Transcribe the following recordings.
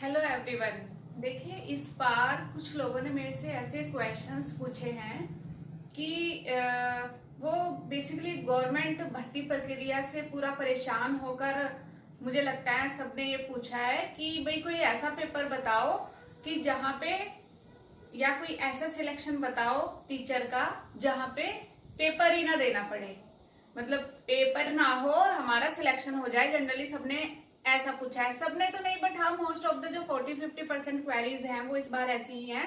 Hello everyone. देखिए, इस बार कुछ लोगों ने मेरे से ऐसे क्वेश्चंस पूछे हैं कि वो बेसिकली गवर्नमेंट भर्ती प्रक्रिया से पूरा परेशान होकर, मुझे लगता है सबने ये पूछा है कि भाई कोई ऐसा पेपर बताओ कि जहाँ पे, या कोई ऐसा सिलेक्शन बताओ टीचर का जहाँ पे पेपर ही ना देना पड़े, मतलब पेपर ना हो और हमारा सिलेक्शन हो जाए। जनरली सबने ऐसा पूछा है, सबने तो नहीं बट हाँ मोस्ट ऑफ द जो 40-50% क्वेरीज हैं वो इस बार ऐसी ही हैं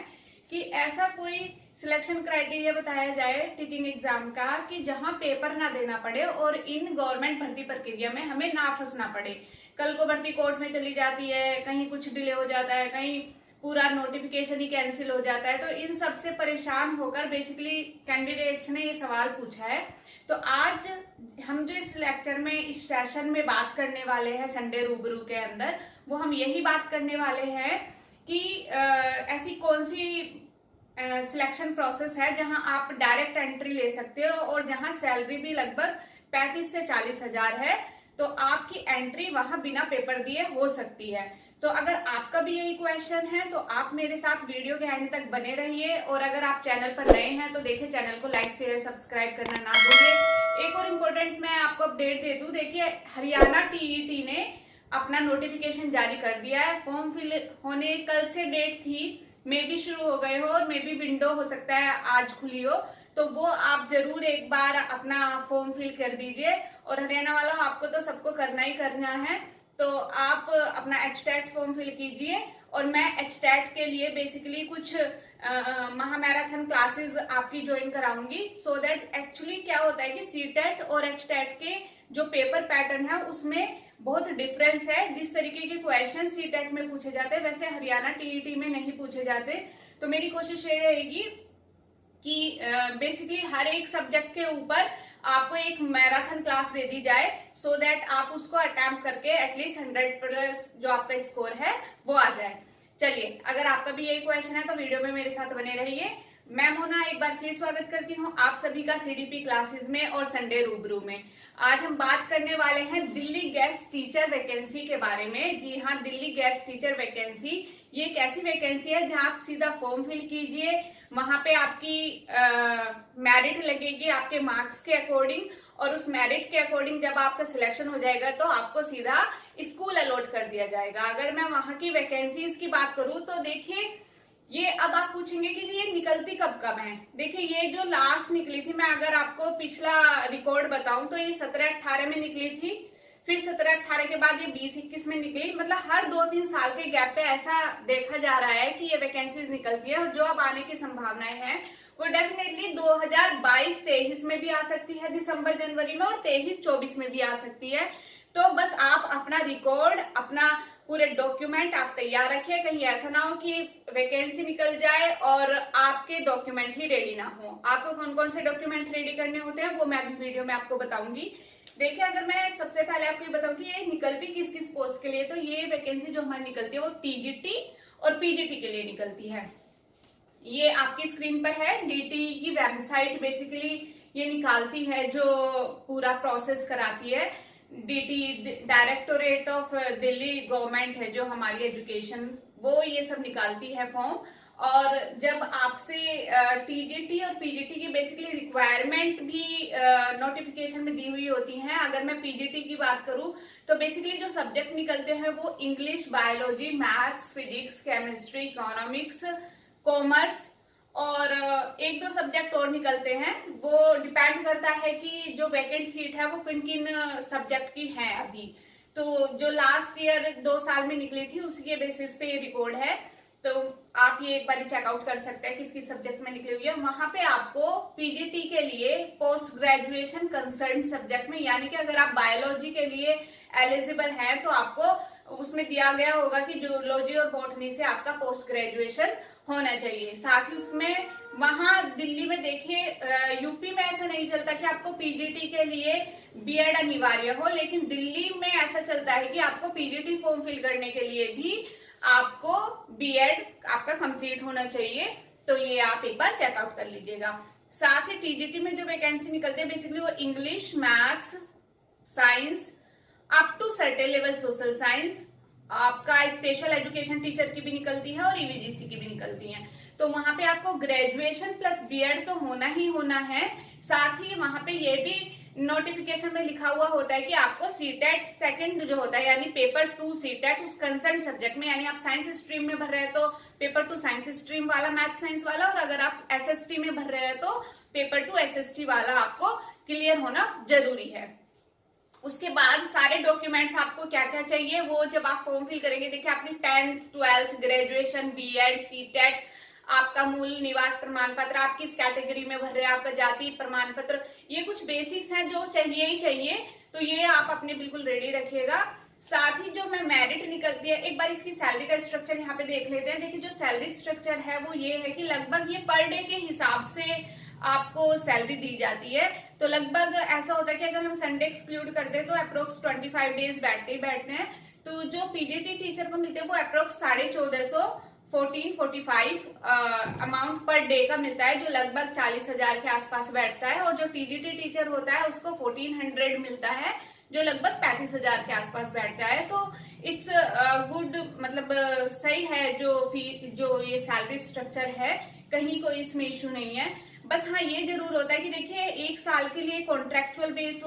कि ऐसा कोई सिलेक्शन क्राइटेरिया बताया जाए टीचिंग एग्जाम का कि जहां पेपर ना देना पड़े और इन गवर्नमेंट भर्ती प्रक्रिया में हमें ना फंसना पड़े। कल को भर्ती कोर्ट में चली जाती है, कहीं कुछ डिले हो जाता है, कहीं पूरा नोटिफिकेशन ही कैंसिल हो जाता है, तो इन सब से परेशान होकर बेसिकली कैंडिडेट्स ने ये सवाल पूछा है। तो आज हम जो इस लेक्चर में, इस सेशन में बात करने वाले हैं संडे रूबरू के अंदर, वो हम यही बात करने वाले हैं कि ऐसी कौन सी सिलेक्शन प्रोसेस है जहां आप डायरेक्ट एंट्री ले सकते हो और जहां सैलरी भी लगभग 35 से 40 हजार है, तो आपकी एंट्री वहां बिना पेपर दिए हो सकती है। तो अगर आपका भी यही क्वेश्चन है तो आप मेरे साथ वीडियो के एंड तक बने रहिए, और अगर आप चैनल पर नए हैं तो देखिए चैनल को लाइक शेयर सब्सक्राइब करना ना भूलिए। एक और इम्पोर्टेंट मैं आपको अपडेट दे दूं, देखिए हरियाणा टीईटी ने अपना नोटिफिकेशन जारी कर दिया है। फॉर्म फिल होने कल से डेट थी, मे भी शुरू हो गए हो और मे भी विंडो हो सकता है आज खुली हो, तो वो आप जरूर एक बार अपना फॉर्म फिल कर दीजिए। और हरियाणा वालों, आपको तो सबको करना ही करना है, तो आप अपना एचटेट फॉर्म फिल कीजिए। और मैं एचटेट के लिए बेसिकली कुछ महामैराथन क्लासेस आपकी ज्वाइन कराऊंगी, सो दैट एक्चुअली क्या होता है कि सीटेट और एचटेट के जो पेपर पैटर्न है उसमें बहुत डिफरेंस है। जिस तरीके के क्वेश्चन सीटेट में पूछे जाते हैं वैसे हरियाणा टीईटी में नहीं पूछे जाते। तो मेरी कोशिश ये रहेगी कि बेसिकली हर एक सब्जेक्ट के ऊपर आपको एक मैराथन क्लास दे दी जाए, सो दैट आप उसको अटेम्प्ट करके एटलीस्ट 100+ जो आपका स्कोर है वो आ जाए। चलिए, अगर आपका भी यही क्वेश्चन है तो वीडियो में मेरे साथ बने रहिए। मैं मोना एक बार फिर स्वागत करती हूँ आप सभी का सीडीपी क्लासेस में और संडे रूबरू में। आज हम बात करने वाले हैं दिल्ली गेस्ट टीचर वैकेंसी के बारे में। जी हाँ, दिल्ली गेस्ट टीचर वैकेंसी ये एक ऐसी वैकेंसी है जहां आप सीधा फॉर्म फिल कीजिए, वहां पे आपकी मेरिट लगेगी आपके मार्क्स के अकॉर्डिंग, और उस मेरिट के अकॉर्डिंग जब आपका सिलेक्शन हो जाएगा तो आपको सीधा स्कूल अलॉट कर दिया जाएगा। अगर मैं वहां की वैकेंसीज की बात करूं तो देखिए, ये अब आप पूछेंगे कि ये निकलती कब कब है। देखिए, ये जो लास्ट निकली थी, मैं अगर आपको पिछला रिकॉर्ड बताऊं तो ये 17-18 में निकली थी, फिर 17-18 के बाद ये 20-21 में निकली। मतलब हर 2-3 साल के गैप पे ऐसा देखा जा रहा है कि ये वैकेंसीज निकलती है, और जो अब आने की संभावनाएं हैं वो डेफिनेटली 2022-23 में भी आ सकती है दिसंबर जनवरी में, और 23-24 में भी आ सकती है। तो बस आप अपना रिकॉर्ड, अपना पूरे डॉक्यूमेंट आप तैयार रखिए, कहीं ऐसा ना हो कि वैकेंसी निकल जाए और आपके डॉक्यूमेंट ही रेडी ना हो। आपको कौन कौन से डॉक्यूमेंट रेडी करने होते हैं वो मैं अभी वीडियो में आपको बताऊंगी। देखिए, अगर मैं सबसे पहले आपको बताऊं कि ये निकलती किस किस पोस्ट के लिए, तो ये वैकेंसी जो हमारी निकलती है वो टीजीटी और पीजीटी के लिए निकलती है। ये आपकी स्क्रीन पर है, डीटी की वेबसाइट बेसिकली ये निकालती है, जो पूरा प्रोसेस कराती है। DT directorate of Delhi government है जो हमारी एजुकेशन, वो ये सब निकालती है फॉर्म। और जब आपसे टीजीटी और पीजीटी की बेसिकली रिक्वायरमेंट भी नोटिफिकेशन में दी हुई होती हैं। अगर मैं पीजीटी की बात करूं तो बेसिकली जो सब्जेक्ट निकलते हैं वो English, biology, maths, physics, chemistry, economics, commerce और 1-2 सब्जेक्ट और निकलते हैं। वो डिपेंड करता है कि जो वैकेंट सीट है वो किन किन सब्जेक्ट की है अभी। तो जो लास्ट ईयर 2 साल में निकली थी उसी के बेसिस पे ये रिकॉर्ड है, तो आप ये एक बार चेकआउट कर सकते हैं किस किस सब्जेक्ट में निकली हुई है। वहां पे आपको पीजीटी के लिए पोस्ट ग्रेजुएशन कंसर्न सब्जेक्ट में, यानी कि अगर आप बायोलॉजी के लिए एलिजिबल हैं तो आपको उसमें दिया गया होगा कि जूलॉजी और बॉटनी से आपका पोस्ट ग्रेजुएशन होना चाहिए। साथ ही उसमें वहां दिल्ली में देखिए, यूपी में ऐसा नहीं चलता कि आपको पीजीटी के लिए बीएड अनिवार्य हो, लेकिन दिल्ली में ऐसा चलता है कि आपको पीजीटी फॉर्म फिल करने के लिए भी आपको बीएड आपका कंप्लीट होना चाहिए। तो ये आप एक बार चेकआउट कर लीजिएगा। साथ ही टीजीटी में जो वैकेंसी निकलते हैं बेसिकली वो English, maths, science, up to certain level social science, आपका स्पेशल एजुकेशन टीचर की भी निकलती है और ईवीजीसी की भी निकलती है। तो वहां पे आपको ग्रेजुएशन प्लस बीएड तो होना ही होना है। साथ ही वहां पे ये भी नोटिफिकेशन में लिखा हुआ होता है कि आपको सीटेट सेकंड जो होता है यानी पेपर 2 सीटेट उस कंसर्न सब्जेक्ट में, यानी आप साइंस स्ट्रीम में भर रहे हैं तो पेपर 2 साइंस स्ट्रीम वाला, मैथ साइंस वाला, और अगर आप एसएसटी में भर रहे हैं तो पेपर 2 एसएसटी वाला आपको क्लियर होना जरूरी है। उसके बाद सारे डॉक्यूमेंट्स आपको क्या क्या चाहिए वो जब आप फॉर्म फिल करेंगे, देखिए आपने 10th 12th graduation BEd CTET, आपका मूल निवास प्रमाण पत्र, आप किस कैटेगरी में भर रहे हैं, आपका जाति प्रमाण पत्र, ये कुछ बेसिक्स हैं जो चाहिए ही चाहिए। तो ये आप अपने बिल्कुल रेडी रखिएगा। साथ ही जो मैं मेरिट निकलती है, एक बार इसकी सैलरी का स्ट्रक्चर यहाँ पे देख लेते हैं। देखिए जो सैलरी स्ट्रक्चर है वो ये है कि लगभग ये पर डे के हिसाब से आपको सैलरी दी जाती है। तो लगभग ऐसा होता है कि अगर हम संडे एक्सक्लूड कर दे तो अप्रोक्स 25 डेज बैठते ही बैठते हैं। तो जो पीजीटी टीचर को मिलते हैं वो अप्रोक्स 1450 1445 अमाउंट पर डे का मिलता है, जो लगभग 40,000 के आसपास बैठता है। और जो टीजीटी टीचर होता है उसको 1400 मिलता है, जो लगभग 35,000 के आसपास बैठता है। तो इट्स गुड, मतलब सही है जो ये सैलरी स्ट्रक्चर है, कहीं कोई इसमें इशू नहीं है। बस हाँ ये जरूर होता है कि देखिए 1 साल के लिए कॉन्ट्रेक्चुअल बेस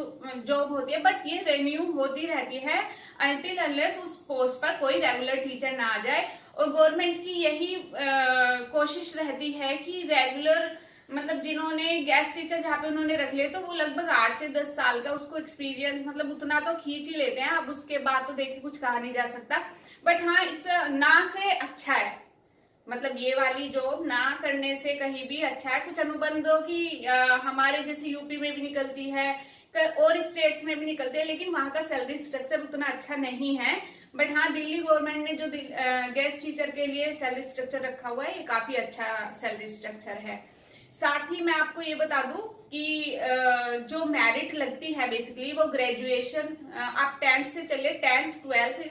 जॉब होती है, बट ये रिन्यू होती रहती है अनटिल अनलेस उस पोस्ट पर कोई रेगुलर टीचर ना आ जाए। और गवर्नमेंट की यही कोशिश रहती है कि रेगुलर, मतलब जिन्होंने गेस्ट टीचर जहाँ पे उन्होंने रख लिया तो वो लगभग 8 से 10 साल का उसको एक्सपीरियंस, मतलब उतना तो खींच ही लेते हैं। अब उसके बाद तो देखिए कुछ कहा नहीं जा सकता, बट हाँ इट्स ना से अच्छा है, मतलब ये वाली जॉब ना करने से कहीं भी अच्छा है। कुछ अनुबंधों की हमारे जैसे यूपी में भी निकलती है और स्टेट्स में भी निकलती है, लेकिन वहां का सैलरी स्ट्रक्चर उतना अच्छा नहीं है। बट हाँ दिल्ली गवर्नमेंट ने जो गेस्ट टीचर के लिए सैलरी स्ट्रक्चर रखा हुआ है ये काफी अच्छा सैलरी स्ट्रक्चर है। साथ ही मैं आपको ये बता दूं कि जो मेरिट लगती है बेसिकली वो ग्रेजुएशन, आप 10th से चलिए 10th 12th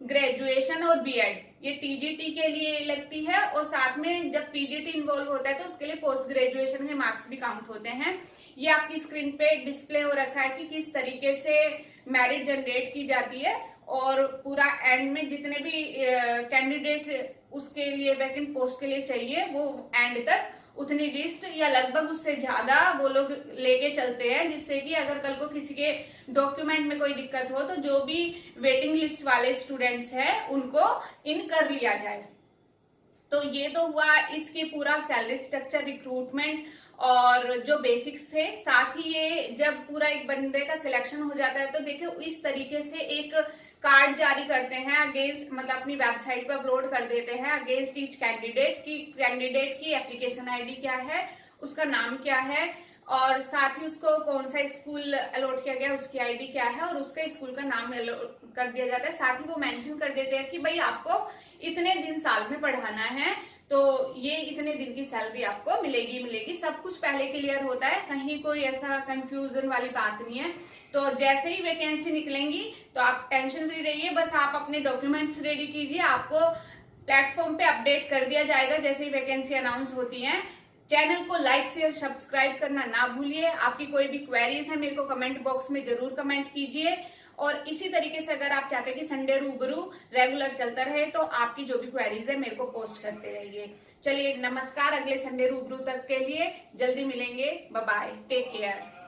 ग्रेजुएशन और बीएड ये टीजीटी के लिए लगती है। और साथ में जब पीजीटी इन्वॉल्व होता है तो उसके लिए पोस्ट ग्रेजुएशन के मार्क्स भी काउंट होते हैं। ये आपकी स्क्रीन पे डिस्प्ले हो रखा है कि किस तरीके से मेरिट जनरेट की जाती है, और पूरा एंड में जितने भी कैंडिडेट उसके लिए वैकेंट पोस्ट के लिए चाहिए वो एंड तक उतनी लिस्ट या लगभग उससे ज्यादा वो लोग लेके चलते हैं, जिससे कि अगर कल को किसी के डॉक्यूमेंट में कोई दिक्कत हो तो जो भी वेटिंग लिस्ट वाले स्टूडेंट्स हैं उनको इन कर लिया जाए। तो ये तो हुआ इसकी पूरा सैलरी स्ट्रक्चर, रिक्रूटमेंट और जो बेसिक्स थे। साथ ही ये जब पूरा एक बंदे का सिलेक्शन हो जाता है तो देखिए इस तरीके से एक कार्ड जारी करते हैं अगेंस्ट, मतलब अपनी वेबसाइट पर अपलोड कर देते हैं अगेंस्ट ईच कैंडिडेट की एप्लीकेशन आईडी क्या है, उसका नाम क्या है, और साथ ही उसको कौन सा स्कूल अलॉट किया गया उसकी आईडी क्या है, और उसके स्कूल का नाम कर दिया जाता है। साथ ही वो मेंशन कर देते हैं कि भाई आपको इतने दिन साल में पढ़ाना है तो ये इतने दिन की सैलरी आपको मिलेगी। सब कुछ पहले क्लियर होता है, कहीं कोई ऐसा कंफ्यूजन वाली बात नहीं है। तो जैसे ही वैकेंसी निकलेंगी तो आप टेंशन फ्री रहिए, बस आप अपने डॉक्यूमेंट्स रेडी कीजिए, आपको प्लेटफॉर्म पे अपडेट कर दिया जाएगा जैसे ही वैकेंसी अनाउंस होती है। चैनल को लाइक शेयर सब्सक्राइब करना ना भूलिए। आपकी कोई भी क्वेरीज है मेरे को कमेंट बॉक्स में जरूर कमेंट कीजिए। और इसी तरीके से अगर आप चाहते हैं कि संडे रूबरू रेगुलर चलता रहे तो आपकी जो भी क्वेरीज है मेरे को पोस्ट करते रहिए। चलिए नमस्कार, अगले संडे रूबरू तक के लिए जल्दी मिलेंगे। Bye bye, take care.